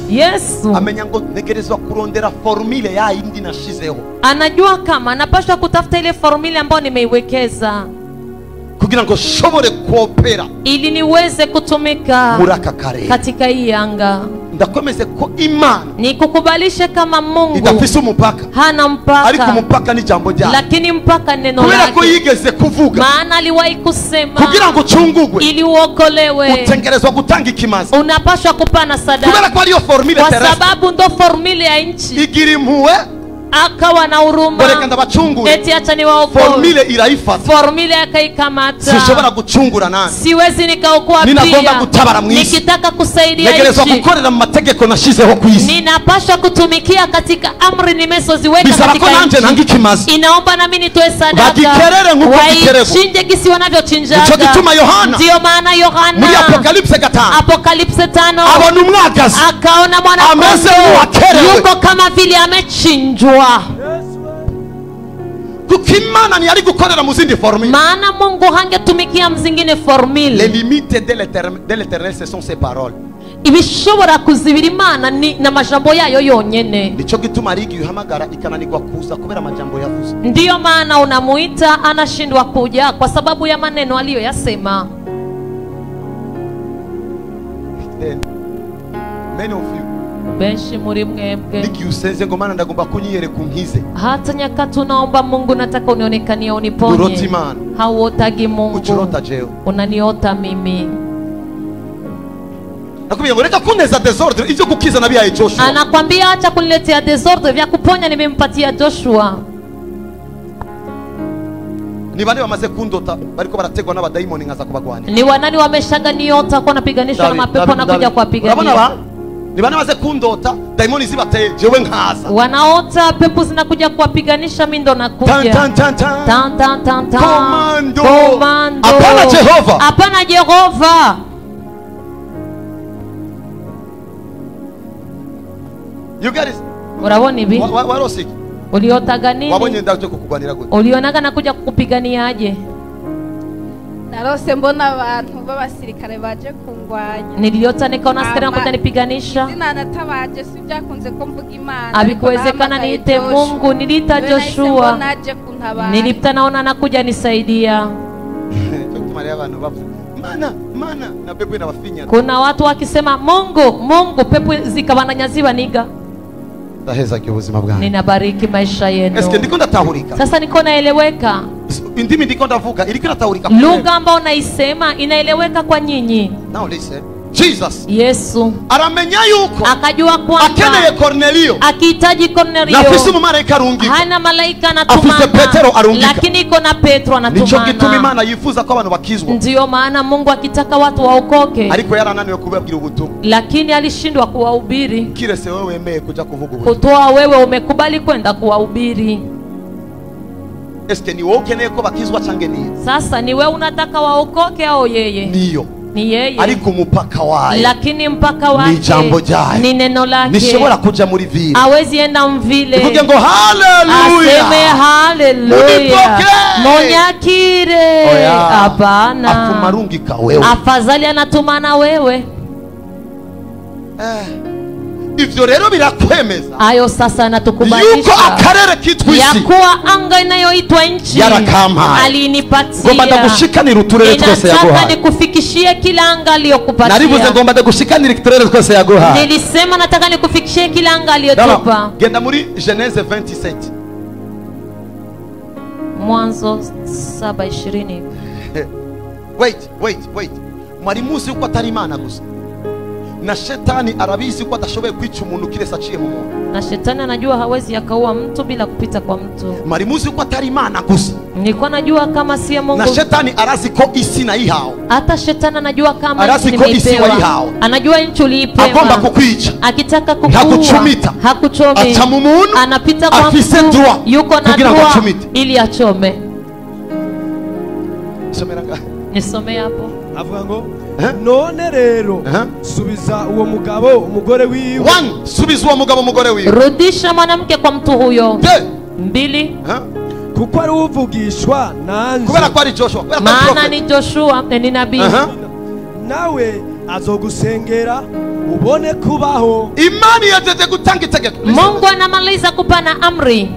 Yesu amenya ngo ntegerezwa kurondera formule ya indi nashizeho. Anajua kama anapaswa kutafuta ile formula ambayo nimeiwekeza kugira ngo shobore kuopera ili niweze kutumika muraka kare katika hii anga. Ndakomeze ko Imana ni kukubalisha kama Mungu idafise umupaka, hana mpaka, ariko umupaka ni jambo ryayo, lakini mpaka neno lake. Kubera ko yigeze kuvuga, maana aliwahi kusema kugira ngo cungugwe ili uokolewe utengerezwa gutanga ikimazi, unapaswa kupana sadaka. kubera ko ariyo formule terrestre, kwa sababu ndo formule ya nchi. igira impuhwe akawa na huruma, eti acha niwaokoe. Formule iraifata, formule akaikamata. Sishobora gucungura nani, siwezi nikaokoa pia. Ninagomba gutabara mwisi, nikitaka kusaidia nchi, negerezwa gukorera mu mategeko nashizeho kwisi, ninapaswa kutumikia katika amri nimezoziweka katika nchi. Inaomba na mimi nitoe sadaka, bagikerere nkuko gikerego, waichinje kisi wanavyochinjaga. Nico gituma Yohana, ndio maana Yohana muri Apocalypse 5, Apocalypse 5, abona umwagazi, akaona mwana yuko kama vile amechinjwa. Kukimana ni ali gukorera mu zindi formule, maana Mungu hangetumikia mzingine formule. Les limites de l'Éternel ce sont ses paroles. Ibishobora kuzibira Imana ni na majambo yayo yonyene. Nico gituma ari yuhamagara ikananirwa kuza kubera majambo yavuze. Ndiyo maana unamuita anashindwa kuja kwa sababu ya maneno aliyoyasema. Many of you, benshi muri mwebwe, nikiusenze ngo Mana ndagomba kunyiyere kunkize, hata nyakati unaomba Mungu nataka unionekanie uniponye, hauotagi Mungu, uchurota jeo, unaniota mimi. Nakwambia ngo reka kuneza desordre ivyo gukiza nabii ya Joshua. Anakwambia acha kuniletea desordre, vya kuponya nimempatia Joshua. Ni bane bamaze kundota bariko barategwa n'abadaimoni ngaza kubagwanira. Ni wanani wameshaga niota kwa napiganishwa na mapepo na kuja kuwapigania. Ni bane bamaze kundota daimoni zibateye jewe nkaza. Wanaota pepo zinakuja kuwapiganisha, mimi ndo nakuja. Tan. Komando. Hapana Jehova. Hapana Jehova. You guys, urabona ibi? Warosiki. Uliotaga nini? Wabonye ndaje kukugwanira gute? Ulionaga nakuja kukupigania aje? Narose mbona abantu b'abasirikare baje kungwanya. Niliota nikaona askari wanakuja nipiganisha. Sina natabaje, si byakunze ko mvuga Imana. Abikuwezekana niite Mungu, niliita Joshua. Nilipita naona nakuja nisaidia. Mana na pepo inawafinya. Kuna watu wakisema Mungu, pepo zikabananyaziba niga. Taheza kibuzima bwangu. Ninabariki maisha yenu. Eske ndiko ndatahurika? Sasa niko naeleweka. Indimi ndiko ndavuga, iliko natahurika. Lugha ambayo naisema inaeleweka kwa nyinyi. Now listen. Jesus, Yesu aramenya yuko akajua kwamba akeneye Cornelio, akihitaji Cornelio, nafisi umumarayika arungika, hana malaika anatumana, afise Petero arungika, lakini iko na Petro anatumana. Nico gituma Imana yifuza ko abantu bakizwa. Ndio maana Mungu akitaka watu waokoke, ariko yarananiwe kubabwira ubutumwa, lakini alishindwa kuwahubiri. Kirese wewe wemeye kuja kuvuga ubutumwa, kutoa wewe umekubali kwenda kuwahubiri. Eske ni wewe ukeneye ko bakizwa cange ni? Sasa ni wewe unataka waokoke au yeye? Niyo. Ni yeye. Ariko umupaka wae, lakini mpaka wake ni jambo jaye, ni neno lake. Nishobora kuja muri vile, hawezi enda mvile. Tuvuge ngo haleluya, aseme haleluya, monyakire. Hapana, afumarungika wewe, afadhali anatumana wewe. Ivyo rero birakwemeza ayo sasa natukubalisha yuko akarere kitwisi, ya kuwa anga inayoitwa nchi alinipatia. Ngomba ndagushikanira uturere twose yaguhaye. Nataka nikufikishie kila anga aliyokupatia. Naribuze ngomba ndagushikanira uturere twose yaguhaye. Nilisema nataka nikufikishie kila anga aliyotupa. Genda muri Genese 27. Mwanzo 7:20. Wait. Mwari muzi uko atari Imana gusa. Na shetani arabizi ko atashoboye kwica umuntu kiresa aciye mu muntu. Na shetani anajua hawezi akaua mtu bila kupita kwa mtu. Marimuzi ko atari Imana gusa. Nilikuwa najua kama si Mungu. Na shetani arazi ko isi na ihao. Hata shetani anajua kama arazi ko isi wa ihao. Anajua nchi uliipewa. Agomba kukwica. Akitaka kukuua. Hakuchumita. Hakuchomi. Acha mu muntu. Anapita kwa mtu. Yuko na dua ili achome. Nisomea hapo. Avuga ngo none rero subiza uwo mugabo umugore wiwe. 1 subiza uwo mugabo umugore wiwe. Rudisha mwanamke kwa mtu huyo. 2 kuko ari uvugishwa nanje. Kubera ko ari Joshua. Maana ni Joshua ni nabii. Nawe azogusengera ubone kubaho. Imani yajeje gutanga itegeko. Mungu anamaliza kupana amri.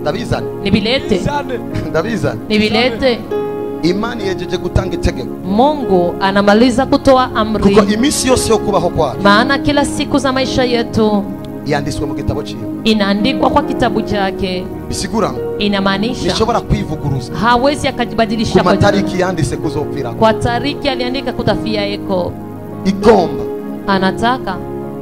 Ndabizana. Nibilete. Ndabizana. Nibilete. Imani yajeje gutanga itegeko. Mungu anamaliza kutoa amri. Kuko imisi yose yo kubaho kwacu. Maana kila siku za maisha yetu yanditswe mu gitabo cyiwe. Inaandikwa kwa kitabu chake. Bisigura inamaanisha nishobora kwivuguruza. Hawezi akajibadilisha kwa tariki yanditse kuzopfira. Kwa tariki aliandika kutafia eko. Igomba anataka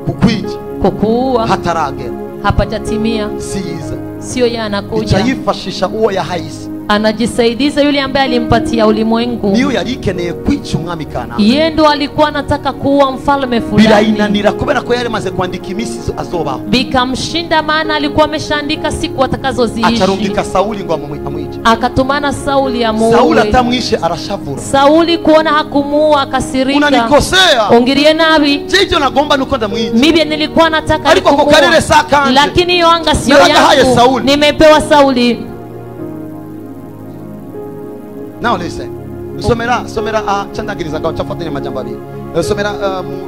kukwija kukuua hataragera hapajatimia. Siza sio yeye anakuja. Ichayifashisha uwo yahaisi. Anajisaidiza yule ambaye alimpatia ulimwengu. Niyo yarikeneye kwica umwami kana. Yeye ndo alikuwa anataka kuua mfalme fulani. Birainanira kubera ko yari maze kwandika imisi azobaho. Bikamshinda maana alikuwa ameshaandika siku atakazoziishi. Acharungika Sauli ngo amwije. Akatumana Sauli amuue. Sauli atamwishe arashavura. Sauli kuona hakumuua akasirika. Unanikosea. Ongirie nabi. Jeje nagomba nuko ndamwije. Mimi nilikuwa nataka ariko ko karere sakanje. Lakini hiyo anga sio yangu. Nimepewa Sauli. Now listen. Somera chandagiriza gacha fatanya majambo abiri. Somera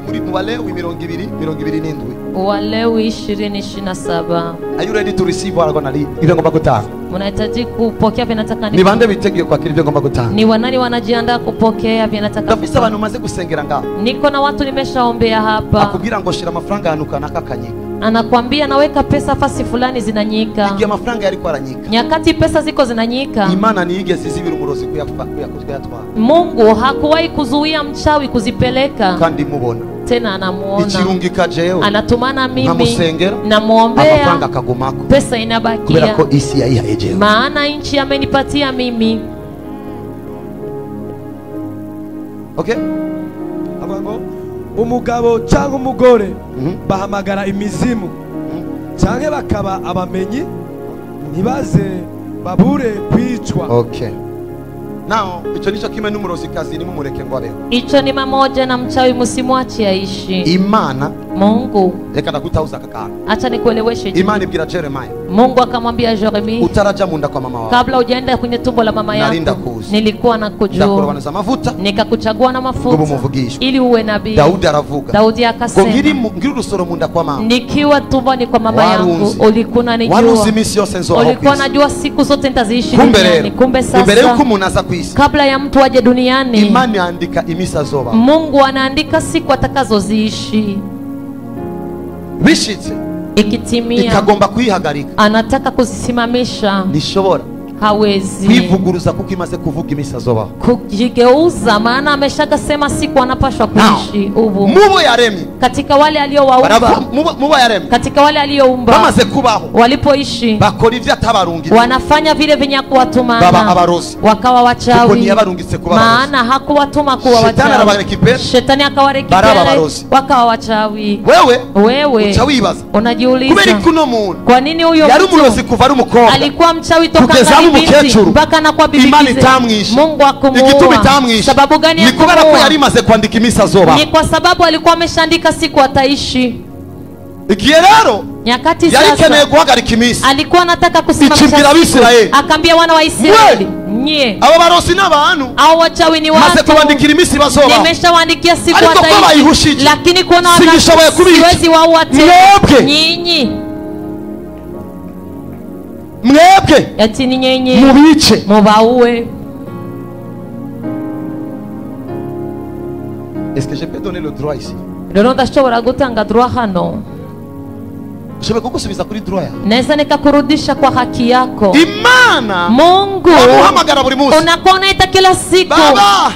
muri Walewi 2:27. Walewi 20:27. Are you ready to receive what gonna lead? Ibyo ngomba gutanga. Mnahitaji kupokea vinataka ni bande bitegiye kwakira ibyo ngomba gutanga. Ni wanani wanajiandaa kupokea vinataka. Ndafisa abantu maze gusengera ngaho. Niko na watu nimeshaombea hapa. Akubwira ngo shira amafaranga hanuka nakakanyika. Anakuambia naweka pesa fasi fulani zinanyika. Igihe amafaranga yari kwaranyika. Nyakati pesa ziko zinanyika. Imana niyigeze izibira umurozi kuyatwara. Mungu hakuwahi kuzuia mchawi kuzipeleka. Kandi mubona. Tena anamuona. Ikirungika jewe. Anatumana mimi. Namusengera. Namuombea. Amafaranga akagumako. Pesa inabakia. Kubera ko isi yayihaye jewe. Maana nchi amenipatia mimi. Okay? Abango umugabo cyangwa umugore bahamagara imizimu cyangwa bakaba abamenyi ntibaze babure kwicwa. Okay. Now, icho nicho kime n'umurozi kazi ni mumureke ngo abeho. Icho ni mamoja na mchawi msimwache aishi. Imana Mungu reka ndakutauza kakana. Acha nikueleweshe. Imana ibwira Jeremiah. Mungu akamwambia Jeremiah, utaraja munda kwa mama wako. Kabla hujaenda kwenye tumbo la mama yako, nilikuwa nakujua. Nikakuchagua na mafuta ili uwe nabii. Daudi aravuga. Daudi akasema, ngiri urusoro munda kwa mama. Nikiwa tumboni kwa mama yangu ulikuwa unanijua. Waruzi misi yose nzo hapo. Ulikuwa unajua siku zote nitaziishi duniani. Kumbe sasa mbere yuko umuntu aza kwisi. Kabla ya mtu aje duniani, Imani andika imisa zoba. Mungu anaandika siku atakazoziishi. Bishitse ikitimia ikagomba kuyihagarika, anataka kuzisimamisha. Nishobora hawezi kwivuguruza kuko imaze kuvuga imisa zoba. Kujigeuza maana ameshakasema siku anapashwa kuishi. Ubu mubo yaremye katika wale aliowaumba. Mubo yaremye katika wale alioumba. Bamaze kubaho walipoishi bakora ivyo atabarungitse. Wanafanya vile venye kuwatumana. Baba abarozi. Wakawa wachawi. Kuko niyabarungitse kuba maana hakuwatuma kuwa wachawi. Shetani arabarekipera. Shetani akawarekipera. Wakawa wachawi. Wewe uchawibaza. Unajiuliza. Kubera kuno muntu. Kwa nini huyo yari umurozi kuva ari umukobwa? Alikuwa mchawi toka mpaka na kwa bibi. Imani tamwisha. Mungu akumuua. Igitumi tamwisha. Sababu gani akumuua? Ni kubera ko yari maze kwandika imisa zoba. Ni kwa sababu alikuwa ameshaandika siku ataishi. Igihe rero nyakati sasa yarikeneye guhagarika imisi. Alikuwa anataka kusimamisha siku. Akaambia wana wa Israeli, nye abo barosi n'abantu au wachawi ni watu. Maze kubandikira imisi bazoba. Nimeshawaandikia siku ataishi. Lakini kuona siwezi waua tena. Nyinyi mwebwe ati ni nyenye mubice mubauwe. Est-ce que je peux donner le droit ici? Rero ndashobora gutanga droit hano. Shobora kugusubiza kuri droit ya. Naweza nikakurudisha kwa haki yako. Imana Mungu unamuhamagara buri munsi. Unakuwa unaita kila siku. Baba,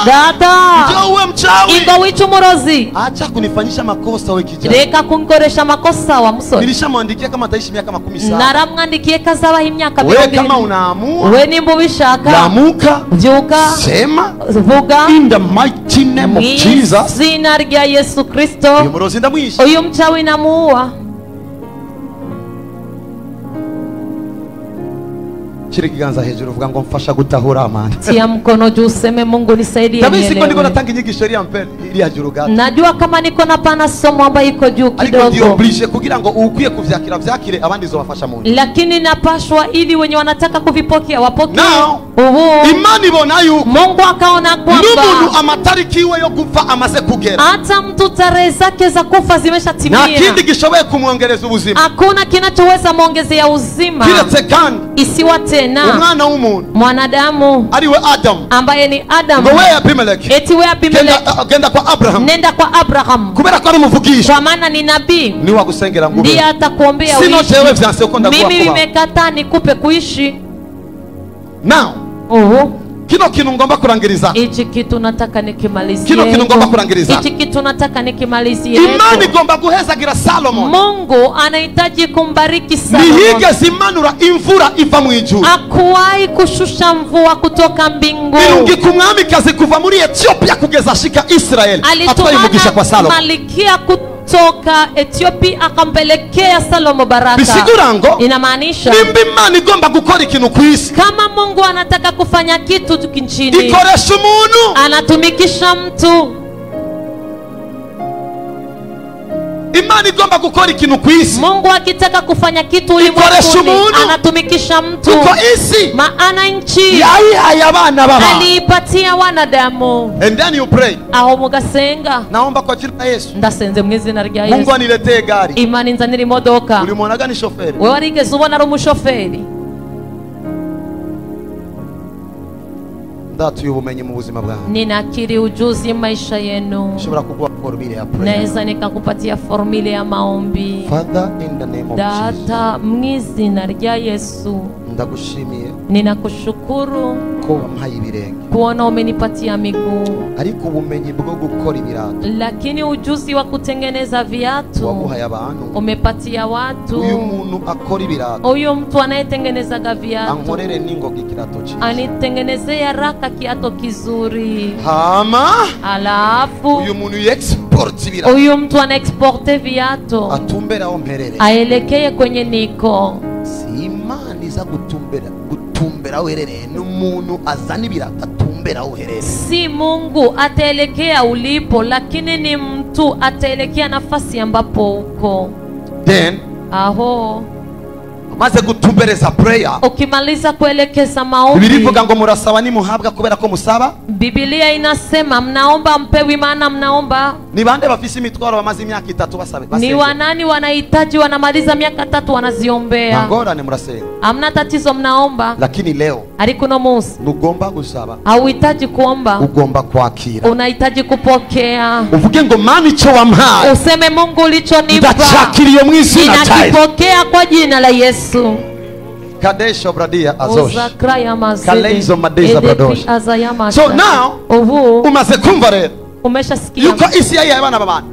dada njoo uwe mchawi. Inga wicu murozi. Acha kunifanyisha makosa wewe kijana. Reka kunkoresha makosa wa musore. Nilishamwandikia kama ataishi miaka 10. Naramwandikiye kazaba imyaka 20. Wewe kama unaamua. Wewe ni mbubishaka. Lamuka. Vyuka. Sema. Vuga. In the mighty name of Jesus. Zina rya Yesu Kristo. Uyu murozi ndamwisha. Uyu mchawi namuua. Shiri kiganza hejuru uvuga ngo mfasha gutahura amana. Tia mkono juu useme Mungu nisaidie. Tabisi ko ndiko natanga inyigisho iri ampere iri hejuru gato. Najua kama niko napana somo ambayo iko juu kidogo. Ariko ndio oblige kugira ngo ukwiye kuvyakira vyakire abandi zo bafasha mu. Lakini napashwa ili wenye wanataka kuvipokea wapokee. Now Imani ibona yuko Mungu akaona kwamba n'umuntu amatariki iwe yo gupfa amaze kugera, hata mtu tarehe zake za kufa zimeshatimia, nta kindi gishoboye kumwongereza ubuzima, hakuna kinachoweza muongezea uzima kiretse kandi isiwa tena umwana w'umuntu mwanadamu ariwe Adamu, ambaye ni Adamu. ngo we Abimeleki, Eti we Abimeleki, genda kwa Abraham, nenda kwa Abraham, kubera ko ari umuvugisha, kwa maana ni nabii, ni wagusengera ngube, ndiye atakuombea sino uishi. jewe vyanse ko ndakuwa Mimi nimekataa nikupe kuishi. Now kino kintu ngomba kurangiriza, ichi kitu nataka nikimalizie, kino kintu ngomba kurangiriza, ichi kitu nataka nikimalizie. Imani igomba guhezagira Solomon. Mungu anahitaji kumbariki Solomon. Nihigeze imanura imvura iva mu ijuru, akuwahi kushusha mvua kutoka mbingu, irungika umwamikazi kuva muri Ethiopia kugeza ashika Israel, atwaye umugisha kwa Solomon. Malikia kutoka Ethiopia akampelekea Salomo baraka. Bisigura ngo inamaanisha nimba Imana igomba gukora ikintu ku isi, kama Mungu anataka kufanya kitu nchini, ikoresha umuntu, anatumikisha mtu. Imana igomba gukora ikintu ku isi, Mungu akitaka kufanya kitu ulimwenguni anatumikisha mtu. Kuko isi maana nchi yayihaye abana baba, aliipatia wanadamu. And then you pray, aho mugasenga, naomba kwa jina la Yesu, ndasenze mu izina rya Yesu, Mungu aniletee gari. Imana inzanira imodoka. Ulimuonaga ni shoferi? Wewe warigeze ubona ari umushoferi? Ndatuye ubumenyi mu buzima bwawe, ninakiri ujuzi maisha yenu, nshobora kuguha formula ya prayer, naweza nikakupatia formula ya maombi. Father, in the name of Jesus, Data, mu izina rya Yesu, ndagushimiye ninakushukuru ko wampaye ibirenge, kuona umenipatia miguu, ariko ubumenyi bwo gukora ibirato, lakini ujuzi wa kutengeneza viatu waguhaye abantu, umepatia watu. uyu muntu akora ibirato, huyu mtu anayetengenezaga viatu ankorere ningoga ikirato cyiza, anitengenezea raka kiato kizuri, hama alafu uyu muntu export ibirato, huyu mtu anaexporte viatu atumbera aho mperere, aelekee kwenye niko. si Imana iza gutumbera aho uherereye, n'umuntu azana ibirato atumbera aho uherereye. Si Mungu ataelekea ulipo, lakini ni mtu ataelekea nafasi ambapo uko. Then aho maze gutumbereza prayer, ukimaliza kuelekeza maombi, birivuga ngo murasaba nimuhabwa kubera ko musaba. Biblia inasema mnaomba mpewi, maana mnaomba. Ni bande bafise imitwaro bamaze imyaka 3 basabe? Ni wanani wanahitaji wanamaliza miaka 3 wanaziombea? Ngorane murasenga, amna tatizo, mnaomba. lakini leo ariko no munsi ugomba gusaba, hauhitaji kuomba, ugomba kwakira, unahitaji kupokea. uvuge ngo Mana icyo wampaye, useme Mungu ulichonipa ndachakiriye mu izina ryawe, ninakipokea kwa jina la Yesu. Kadesho bradia azosh Kaleizo madeza bradosh. So now umaze kumva rero, umeshasikia yuko isi yayi abana babana,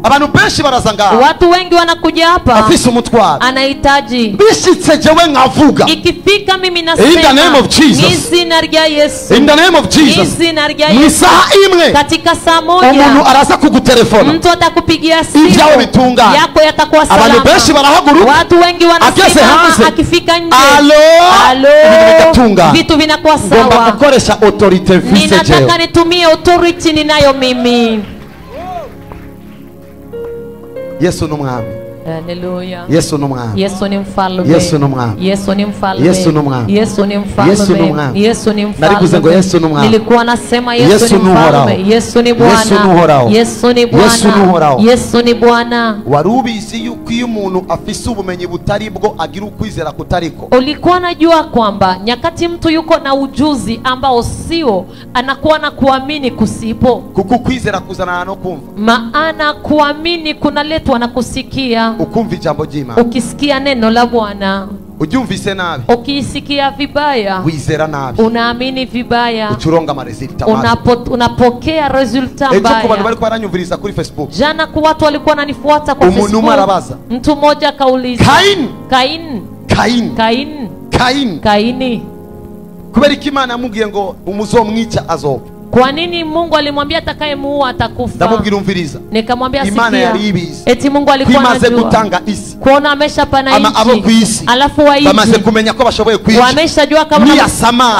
abantu benshi barazanga, watu wengi wanakuja hapa, afise umutwaro, anahitaji bishitse jewe nkavuga, ikifika mimi nasema in the name of Jesus, izina rya Yesu, in the name of Jesus, izina rya Yesu, misaha imwe katika saa moja umuntu araza kugutelefona, mtu atakupigia simu, ibyawe bitunga, yako yatakuwa salama. abantu benshi barahaguruka, watu wengi wanasimama, akifika nje, alo, vitu vinakuwa sawa. Ngomba kukoresha authority vise jewe, ninataka nitumie authority ninayo mimi. Yesu n'umwami, haleluya, Yesu n'umwami, Yesu ni mfalme, Yesu n'umwami, Yesu ni mfalme, Yesu n'umwami, Yesu ni mfalme, Yesu n'umwami, Yesu ni mfalme. Narikuze ngo Yesu n'umwami, nilikuwa nasema Yesu ni mfalme, Yesu ni Bwana, Yesu n'uhoraho, Yesu ni Bwana, Yesu n'uhoraho, Yesu ni Bwana. Warubizi yuko iyo umuntu afise ubumenyi butari bwo agira ukwizera kutariko? Ulikuwa najua kwamba nyakati mtu yuko na ujuzi ambao sio, anakuwa na kuamini kusipo, kuko kwizera kuzana no kumva, maana kuamini kunaletwa na kusikia. Ukumva ijambo jima, ukisikia neno la Bwana udyumvise nabi, ukisikia vibaya wizera nabi, unaamini vibaya, ucuronga amaresulta mabi, unapokea resulta mbaya. Ejo ku bantu bari kwaranyumviriza kuri Facebook, jana ku watu walikuwa wananifuata kwa Facebook, umuntu marabaza, mtu mmoja akauliza, Kaini kubera iki Imana yamubwiye ngo umuzomwica azopfa? Kwa nini Mungu alimwambia atakayemuua atakufa? Ndamubwira umviriza, nikamwambia sikia, Imana yari ibizi, eti Mungu alikuwa anajua gutanga isi, kuona ameshapana nchi, abo kwisi, alafu waishi bamaze kumenya ko bashoboye kwica, wameshajua kama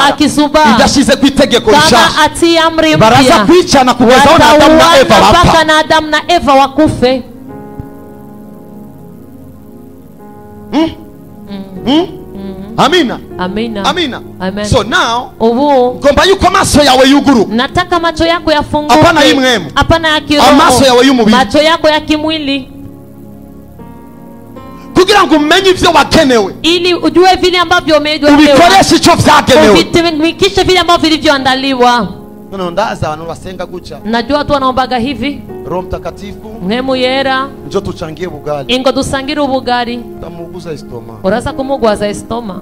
akisuba idashize kwitegeko rishasha, kama ati amri mpya, baraza kwicana kugeza na Adamu na Eva wapfa, mpaka na Adamu na Eva wakufe. Amina. Amina. Amina. Amen. So now, ubu ngomba yuko maso yawe yuguru. nataka macho yako yafunguke. Hapana y'imwemu. Hapana ya kiroho. Amaso yawe y'umubiri. Macho yako ya kimwili. Kugira ngo umenye ivyo wakenewe. Ili ujue vile ambavyo umeitwa. Ubikoreshe ico vyagenewe. Uvitumikishe vile ambavyo vilivyoandaliwa. Nono ndaza abantu basenga guca. Najua tu wanaombaga hivi. Roho Mtakatifu. Mwemu yera. Njo tuchangie bugali. Ingo dusangire ubugari. Tamuguza estoma. Uraza kumugwaza estoma.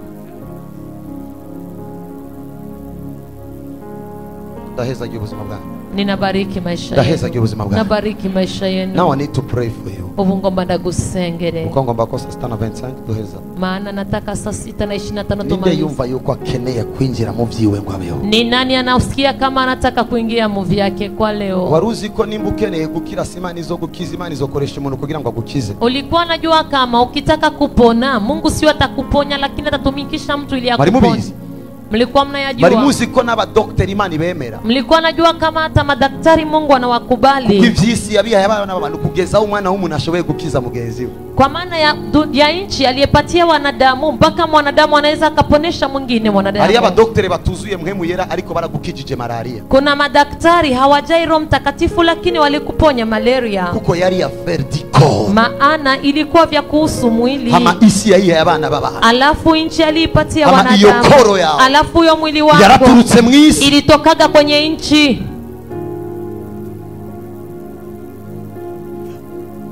Ndaheza ubuzima bwawe. Ninabariki maisha yenu. Ndaheza ubuzima bwawe. Nabariki maisha yenu. Now I need to pray for you. Ubu ngomba ndagusengere. Uko ngomba ko saa 6:25 duheza. Maana nataka saa 6:25 Ninde tumalize. yumva yuko akeneye kwinjira mu vyiwe ngo abeho? Ni nani anasikia kama anataka kuingia mu vyake kwa leo? Waruzi ko nimba ukeneye gukira simani zo gukiza imani zo koresha umuntu kugira ngo agukize. Ulikuwa najua kama ukitaka kupona Mungu sio atakuponya lakini atatumikisha mtu ili Bari akuponye. mubizi. Mlikuwa mnayajua. Bari muzi ko n'abadokteri imani bemera. Mlikuwa najua kama hata madaktari Mungu anawakubali. Ivyisi yabiha yabana abantu kugeza umwana w'umuntu ashoboye gukiza mugenzi we. Kwa maana ya nchi aliyepatia wanadamu mpaka mwanadamu anaweza akaponesha mwingine mwanadamu. Ari abadokteri batuzuye mwemu yera ariko baragukijije malaria. Kuna madaktari hawajai Roho Mtakatifu lakini walikuponya malaria. Kuko yari ya vertical. Maana ilikuwa vya kuhusu mwili. Hama isi yahiha yabana baba. Alafu nchi aliipatia Hama wanadamu. iyo koro yao. Alafu yo mwili wako Yaraturutse mwisi. ilitokaga kwenye nchi.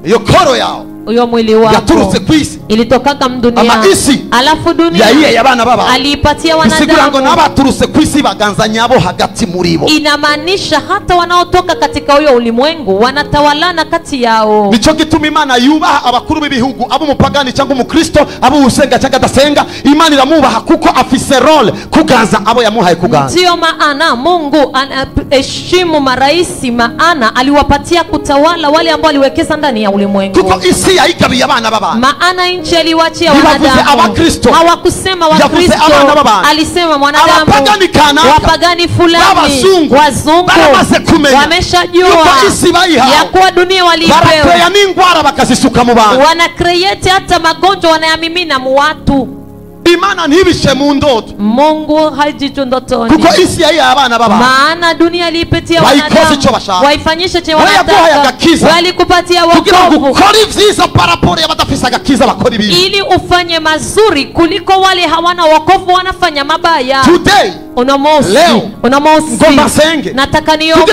Iyo koro yao. Uyo mwili wako yaturutse kwisi ilitokaga mdunia. Ama isi alafu dunia yahiye yabana baba aliipatia wanadamu. Bisigura ngo n'abaturutse kwisi baganza nyabo hagati muri bo. Inamaanisha hata wanaotoka katika huyo ulimwengu wanatawalana kati yao. Nico gituma Imana yubaha abakuru b'ibihugu abo mupagani cyangwa umukristo abo usenga cyangwa adasenga. Imana iramubaha kuko afise role kuganza abo yamuhaye kuganza. Ndio maana Mungu anaheshimu maraisi, maana aliwapatia kutawala wale ambao aliwekeza ndani ya ulimwengu. Kuko isi yaigabiye abana baba. Maana nchi aliwaachia wanadamu. Hawakusema Wakristo, alisema mwanadamu. Wapagani fulani, wazungu wameshajua ya kuwa dunia walipewa. Wana create hata magonjwa wanayamimina mu watu. Imana ntibishe mu ndoto. Mungu hajicho ndotoni. Kuko isi yahiye abana baba. Maana dunia ilipitia wanadamu. Waifanyishe chenye wanataka. Walikupatia wokovu. Ukora ivyiza paraporo y'abadafisa agakiza bakora ibibi. Ili ufanye mazuri kuliko wale hawana wokovu wanafanya mabaya. Today, unamosi nataka niombe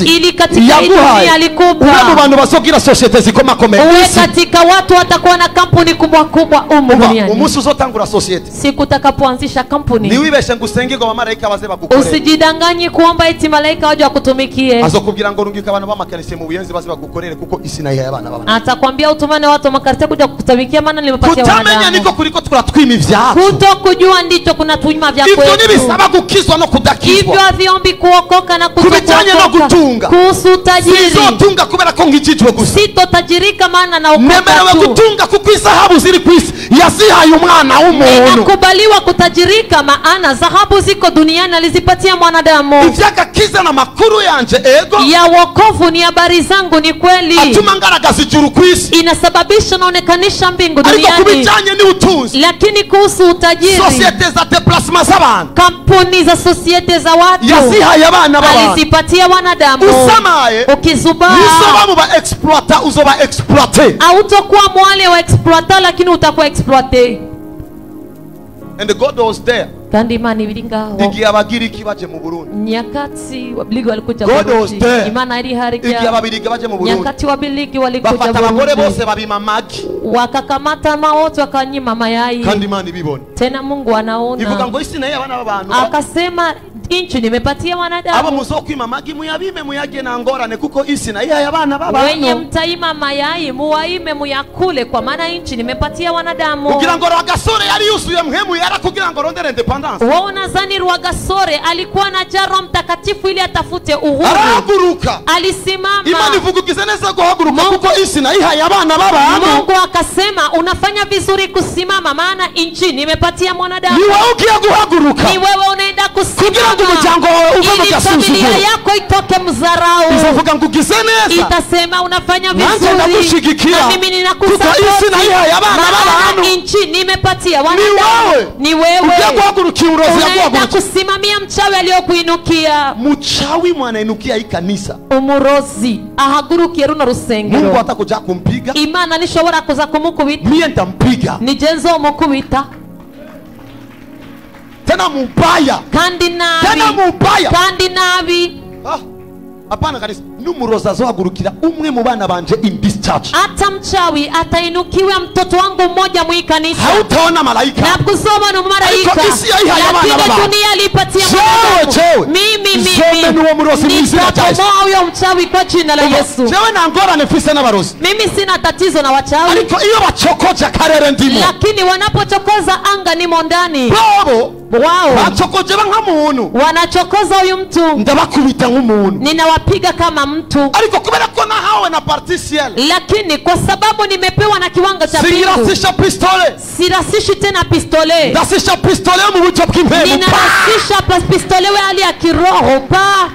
ili katika hii dunia alikupa uwe mu bantu bazogira societe zikoma komeye. Uwe katika watu watakuwa na kampuni kubwa kubwa duniani. Umunsi uzotangura societe, siku utakapoanzisha kampuni, niwibeshe ngusenge ngo abamarayika baze bagukore. Usijidanganye kuomba eti malaika waje wakutumikie. Azokubwira ngo rungika abantu bamakanise mu buyenzi baze bagukorere kuko isi nayo yabana baba. Atakwambia utumane watu makarite kuja kukutumikia, maana nilipatia wanadamu. Kutamenya niko kuliko turatwima ivyacu. Kutokujua ndicho kunatuima vya kwetu. Ivyo nibisaba gukizwa no kudakizwa. Ivyo haviombi kuokoka na kutokuokoka. Kubijanye no gutunga. Kuhusu tajiri. Sizotunga kubera ko ngijijwe gusa. Sitotajirika maana na ukoka tu. Nemerewe gutunga kuko izahabu ziri kwisi yazihaye umwana w'umuntu. Inakubaliwa kutajirika maana zahabu ziko duniani alizipatia mwanadamu. Ivyagakiza na makuru yanje ego. Ya wokovu ni habari zangu ni kweli. Atuma ngaragaza ijuru kwisi. Inasababisha naonekanisha mbingu duniani. Ariko kubijanye ni utunzi. Lakini kuhusu utajiri. Societe za déplacement z'abantu. Kampuni za societe za watu. Yazihaye abana baba. Alizipatia wanadamu. Usamaye. Ukizubaa. Nisobamu ba exploiter uzoba exploiter. Hautakuwa mwale wa exploiter lakini utakuwa exploiter. And God was there. Kandi Imana ibiri ngaho. Igihe abagiriki baje mu Burundi. Nyakati wabiligi walikuja Burundi. Imana iri hari kia. Igihe ababirigi baje mu Burundi. Nyakati wabiligi walikuja Burundi. Bafata abagore bose babima magi. Wakakamata mawote wakanyima mayai. Kandi Imana ibibona. Tena Mungu anaona. Ivuga ngo isi naye abana b'abantu. Akasema inchi nimepatia wanadamu. Abo muzokwima magi muyabime muyage na ngorane kuko isi naye abana b'abantu. Wenye mtaima mayai muwaime muyakule kwa maana inchi nimepatia wanadamu. Kugira ngo Rwagasore yari yusuye mpemu yara kugira ngo rondere independence. Wao unadhani Rwagasore alikuwa na Roho Mtakatifu ili atafute uhuru. Arahaguruka. Alisimama. Imana ivugukize neza guhaguruka kuko isi nayihaye abana b'abantu. Mungu akasema unafanya vizuri kusimama maana inchi nimepatia mwanadamu. Ni wewe ukiya guhaguruka. Ni wewe unaenda unaenda kugira ngo kusimama umuryango wawe uve mu ili familia gasuzuguro yako itoke mzarau. izavuga ngo ugize neza Itasema unafanya nanjye vizuri ndagushigikira na mimi kuko isi ninakusapoti. nayihaye abana b'abantu Maana nchi nimepatia ni wanadamu. wewe Ni wewe ugiye guhagurukira urozi unaenda yaguhagurukiye kusimamia mchawi aliyokuinukia. muchawi mwanainukia hii kanisa Umurozi ahagurukiye runo Mungu rusengero. atakuja kumpiga Imana nishobora kuza kumukubita. mie ndampiga Nije nzomukubita tena mubaya kandi tena nabi mubaya kandi nabi. hapana kanisa n'umurozi azohagurukira umwe mu bana banje in this church Hata mchawi atainukiwa mtoto wangu mmoja mwi kanisa. hautaona malaika Na kuzoma umumarayika. Ariko isi yayihaye abana Lakini b'abantu. dunia alipatia Jewe. mimi Zome n'uwo murozi mu izina rya Yesu. nitabomoa huyo mchawi kwa jina la Yesu. jewe nta ngorane mfise n'abarozi Mimi sina tatizo na wachawi, ariko iyo bacokoje akarere ndimo lakini wanapochokoza anga nimo ndani. bobo Wao bacokoje ba nk'umuntu wanachokoza huyu mtu, ndabakubita nk'umuntu ninawapiga kama mtu. ariko kubera ko nahawe na parti ciel Lakini kwa sababu nimepewa na kiwango cha mbingu, sirasisha pistole sirasishi tena pistole, ndasisha pistole mu buryo bw'impemu ninarasisha pistole we hali ya kiroho pa.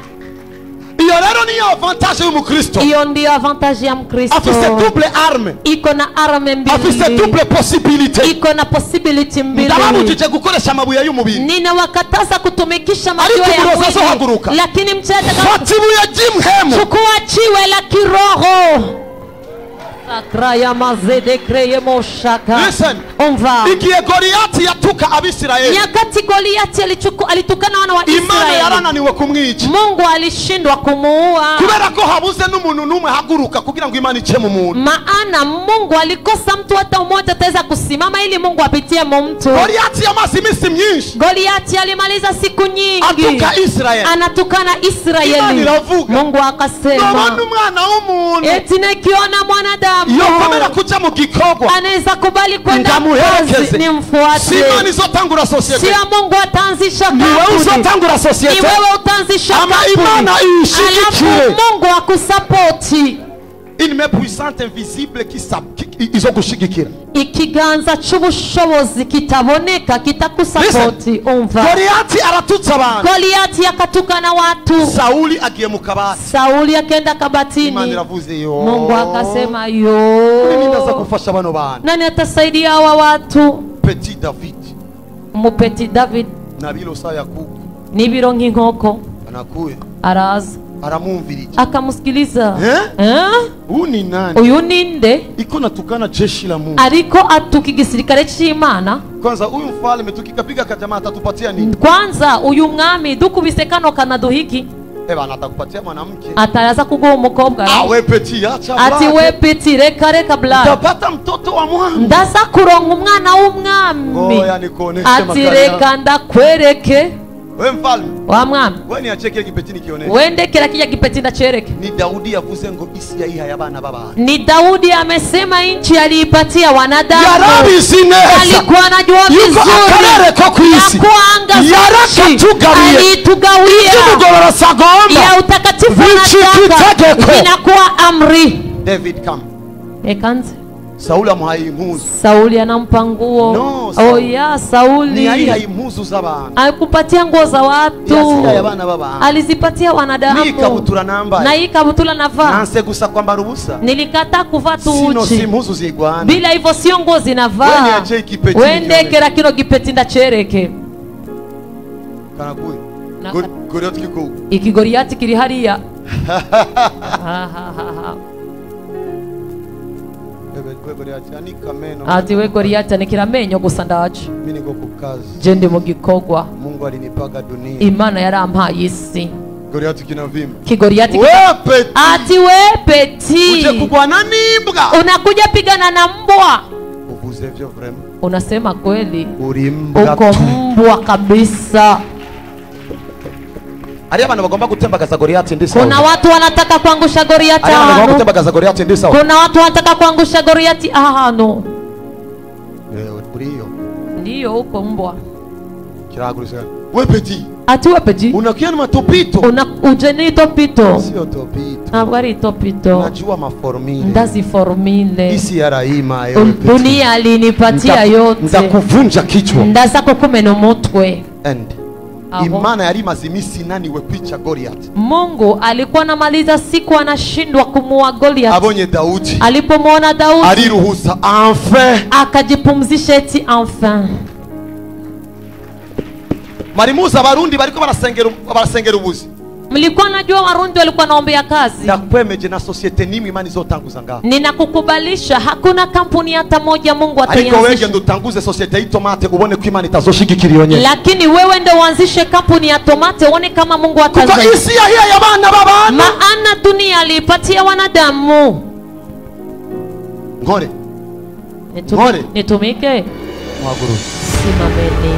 iyo rero niyo avantage y'umukristo Hiyo ndio avantage ya Mkristo. afise double arme Iko na arme afise mbili, double possibility iko na possibility mbili. ndababujije gukoresha amabuye y'umubiri Ninawakataza kutumikisha majiwe Ariko ya umurozi azohaguruka. mwili, lakini mchete fata ibuye ry'impemu chukua chiwe la kiroho. Sakraya mazede kreye moshaka. Listen. Umva. igihe Goliyati yatuka abisirayeli Nyakati Goliati alitukana wana wa imana Israeli, yarananiwe kumwica Mungu alishindwa kumuua. kubera ko habuze n'umuntu n'umwe haguruka kugira ngo imana ice mu muntu Maana Mungu alikosa mtu hata mmoja ataweza kusimama ili Mungu apitie mu mtu. Goliyati yamaze iminsi myinshi Goliati alimaliza siku nyingi atuka Israeli anatukana Imani Israeli. iravuga. Mungu akasema, nobona umwana w'umuntu eti nikiona mwanadamu yokomera kuja mu gikorwa anaweza kubali kwenda Ndamuherekeze. kazi, nimfuate. si imana izotangura sosiyete Sio Mungu ataanzisha ni wewe kampuni, uzotangura ni sosiyete wewe utaanzisha ama kampuni, Imana alafu ishigikire Mungu akusapoti. une main puissante invisible izo gushigikira Ikiganza cy'ubushobozi kitaboneka kitakusapoti. Umva, Goliyati aratutsa abantu Goliati akatukana watu, Sauli agiye mu kabati Sauli akenda imana kabatini, iravuze yo Mungu akasema nini ndaza yo, gufasha bano bantu nani atasaidia hawa watu? petit David Umupeti David na bilo saa yakubu nibiro nk'inkoko anakuye araza aramwumvirije akamusikiliza. Eh? Uni nani Uyu ninde iko natukana jeshi la Mungu ariko atuka igisirikare cy'Imana? kwanza huyu mfalme tukikapiga kajamaa atatupatia nini Kwanza uyu mwami dukubise kano kanaduhiki bana atakupatia mwanamke atayaza kuguha umukobwa. we petit acha Ati blague. we peti reka blood, utapata mtoto wa mwami ndaza kuronka umwana w'umwami. ngoya nikuoneshe Ati makali reka ndakwereke we mfalme wa mwami, we niacheke kipeti nikioneshe wendekera kijya gipeti ndachereke. ni Daudi yavuze ngo isi yayihaye abana b'abantu Ni Daudi amesema nchi aliipatia wanadamu. yarabizi neza Alikuwa anajua yuko vizuri akarere ko kwisi ya kuanga yarakatugabiye alitugawia tugorora sagomba ya utakatifu Vichiki anataka tegeko. inakuwa amri. David come Ekanze Sauli amuhaye impuzu Sauli anampa nguo. No, Sauli. Oh ya Sauli ni yayihaye impuzu z'abantu alikupatia nguo za watu, yasigaye abana b'abantu alizipatia wanadamu. n'ikabutura nambaye Na hii kabutula navaa, nanse gusa kwambara ubusa nilikataa kuvaa tu sino si uchi, impuzu zigwana bila hivyo sio nguo Wewe zinavaa. niache ikipeti Wendekera kino gipeti ndachereke. kanakuye Na- Goliath kiko Iki Goliati kiri hariya. we Goliath ani kameno Ati we Goliati anikira amenyo gusa ndaje, mimi niko kukazi je ndi mu gikorwa. Mungu alinipaga dunia Imana yarampaye isi. Goliath kinavima Kigoliati we peti ati we peti uje kugwana n'imbwa unakuja pigana na mbwa. uvuze vyo vraiment Unasema kweli, uri mbwa uko mbwa kabisa. ari abantu bagomba gutembagaza Goliath ndi sawa Kuna watu wanataka kuangusha Goliati ari abantu bagomba hano. gutembagaza Goliath ndi sawa Kuna watu wanataka kuangusha Goliati hano. uriyo Ndiyo uko mbwa. kiragurisa we peti Ati we peti unakia na matopito uje ni topito. sio topito Ntabwo ari topito, unajua maformile ndazi formile. isi ya raima yo peti Dunia alinipatia yote, ndakuvunja kichwa ndaza kukumena umutwe. and Aho. imana yari imaze iminsi inaniwe kwica Goliath. Mungu alikuwa anamaliza siku anashindwa kumuua Goliath. Abonye Daudi Alipomwona Daudi ariruhusa enfin. akajipumzisha eti enfin. Marimuza abarundi bariko barasengera ubuzi. Mlikuwa najua Warundi walikuwa naombea kazi. Ndakwemeje na societe nimwe imani zotanguza ngaho. Ninakukubalisha hakuna kampuni hata moja Mungu Ariko wege ataianzisha. ndo tanguze societe y'itomate ubone ko imani itazoshigikira iyo nyene. Lakini wewe ndio uanzishe kampuni ya tomate uone kama Mungu Kuko atazalisha. isi ya hiya y'abana babana. Maana dunia alipatia wanadamu. Ngore. Nitumike. Mwaguru. Simameni.